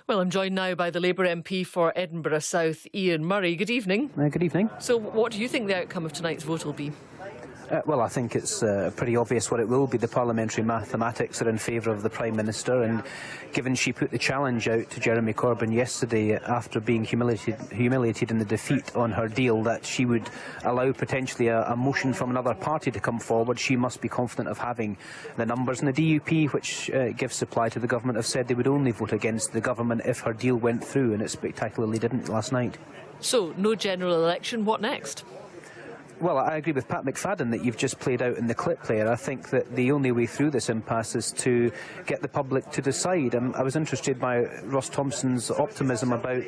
Well, I'm joined now by the Labour MP for Edinburgh South, Ian Murray. Good evening. Good evening. So what do you think the outcome of tonight's vote will be? Well, I think it's pretty obvious what it will be. The parliamentary mathematics are in favour of the Prime Minister, and given she put the challenge out to Jeremy Corbyn yesterday after being humiliated in the defeat on her deal that she would allow potentially a motion from another party to come forward, she must be confident of having the numbers. And the DUP, which gives supply to the government, have said they would only vote against the government if her deal went through, and it spectacularly didn't last night. So, no general election, what next? Well, I agree with Pat McFadden that you've just played out in the clip there. I think that the only way through this impasse is to get the public to decide. I was interested by Ross Thompson's optimism about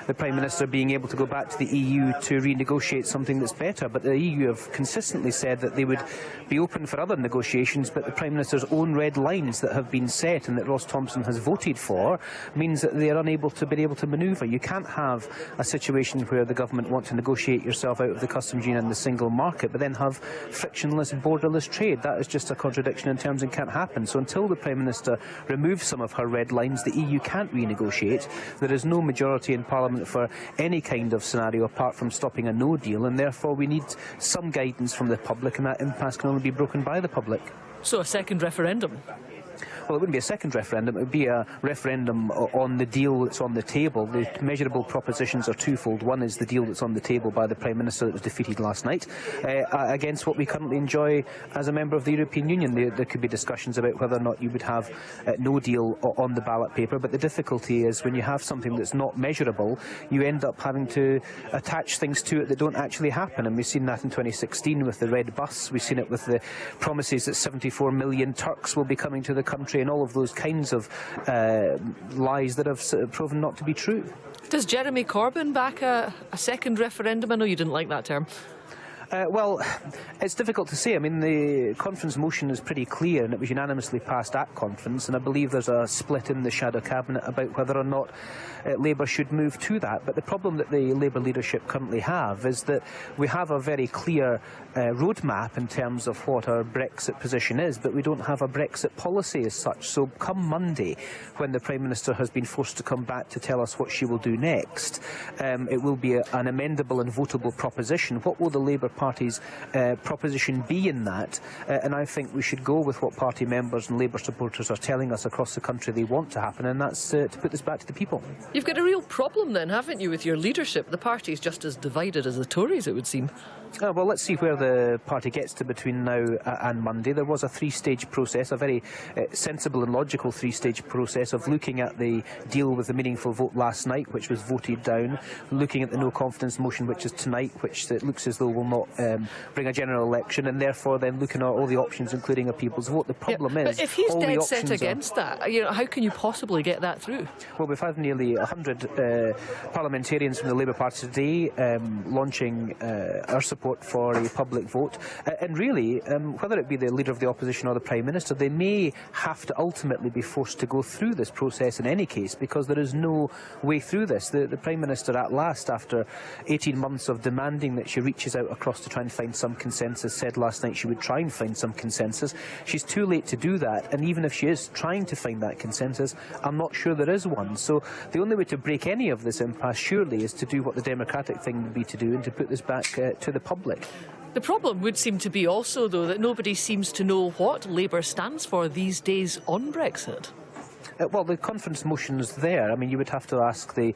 the Prime Minister being able to go back to the EU to renegotiate something that's better. But the EU have consistently said that they would be open for other negotiations, but the Prime Minister's own red lines that have been set and that Ross Thompson has voted for means that they are unable to be able to manoeuvre. You can't have a situation where the government wants to negotiate yourself out of the customs union and the single market, but then have frictionless, borderless trade. That is just a contradiction in terms and can't happen. So until the Prime Minister removes some of her red lines, the EU can't renegotiate. There is no majority in Parliament for any kind of scenario apart from stopping a no deal, and therefore we need some guidance from the public, and that impasse can only be broken by the public. So a second referendum? Well, it wouldn't be a second referendum, it would be a referendum on the deal that's on the table. The measurable propositions are twofold. One is the deal that's on the table by the Prime Minister that was defeated last night, against what we currently enjoy as a member of the European Union. There could be discussions about whether or not you would have no deal on the ballot paper, but the difficulty is when you have something that's not measurable, you end up having to attach things to it that don't actually happen. And we've seen that in 2016 with the red bus. We've seen it with the promises that 74 million Turks will be coming to the country, and all of those kinds of lies that have proven not to be true. Does Jeremy Corbyn back a second referendum? I know you didn't like that term. Well, it's difficult to say. I mean, the conference motion is pretty clear, and it was unanimously passed at conference, and I believe there's a split in the shadow cabinet about whether or not Labour should move to that. But the problem that the Labour leadership currently have is that we have a very clear roadmap in terms of what our Brexit position is, but we don't have a Brexit policy as such. So come Monday, when the Prime Minister has been forced to come back to tell us what she will do next, it will be an amendable and votable proposition. What will the Labour Party's proposition be in that? And I think we should go with what party members and Labour supporters are telling us across the country they want to happen, and that's to put this back to the people. You've got a real problem then, haven't you, with your leadership? The party's just as divided as the Tories, it would seem. Well, let's see where the party gets to between now and Monday. There was a three-stage process, a very sensible and logical three-stage process of looking at the deal with the meaningful vote last night, which was voted down, looking at the no-confidence motion, which is tonight, which it looks as though will not bring a general election, and therefore then looking at all the options, including a people's vote. The problem is, but if he's dead set against that, you know, how can you possibly get that through? Well, we've had nearly 100 parliamentarians from the Labour Party today launching our support for a public vote, and really, whether it be the Leader of the Opposition or the Prime Minister, they may have to ultimately be forced to go through this process in any case, because there is no way through this. The Prime Minister at last, after 18 months of demanding that she reaches out across to try and find some consensus, said last night she would try and find some consensus. She's too late to do that, and even if she is trying to find that consensus, I'm not sure there is one. So the only way to break any of this impasse surely is to do what the democratic thing would be to do, and to put this back to the public. The problem would seem to be also, though, that nobody seems to know what Labour stands for these days on Brexit. Well, the conference motion is there. I mean, you would have to ask the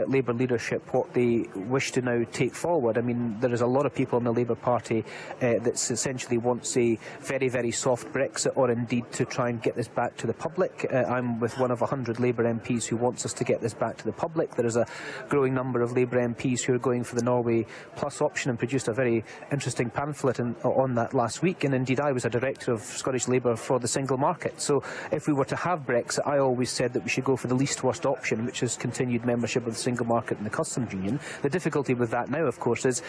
Labour leadership what they wish to now take forward. I mean, there is a lot of people in the Labour Party that essentially wants a very, very soft Brexit, or indeed to try and get this back to the public. I'm with one of 100 Labour MPs who wants us to get this back to the public. There is a growing number of Labour MPs who are going for the Norway Plus option and produced a very interesting pamphlet on that last week. And indeed, I was a director of Scottish Labour for the single market. So if we were to have Brexit, I always said that we should go for the least worst option, which is continued membership of the single market and the customs union. The difficulty with that now, of course, is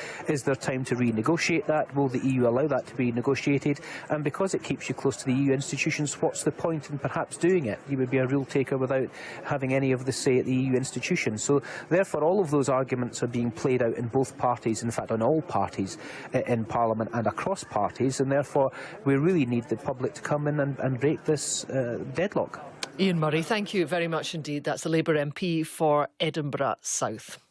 there time to renegotiate that? Will the EU allow that to be negotiated? And because it keeps you close to the EU institutions, what's the point in perhaps doing it? You would be a rule taker without having any of the say at the EU institutions. So therefore, all of those arguments are being played out in both parties, in fact on all parties in Parliament and across parties, and therefore we really need the public to come in and break this deadlock. Ian Murray, thank you very much indeed. That's the Labour MP for Edinburgh South.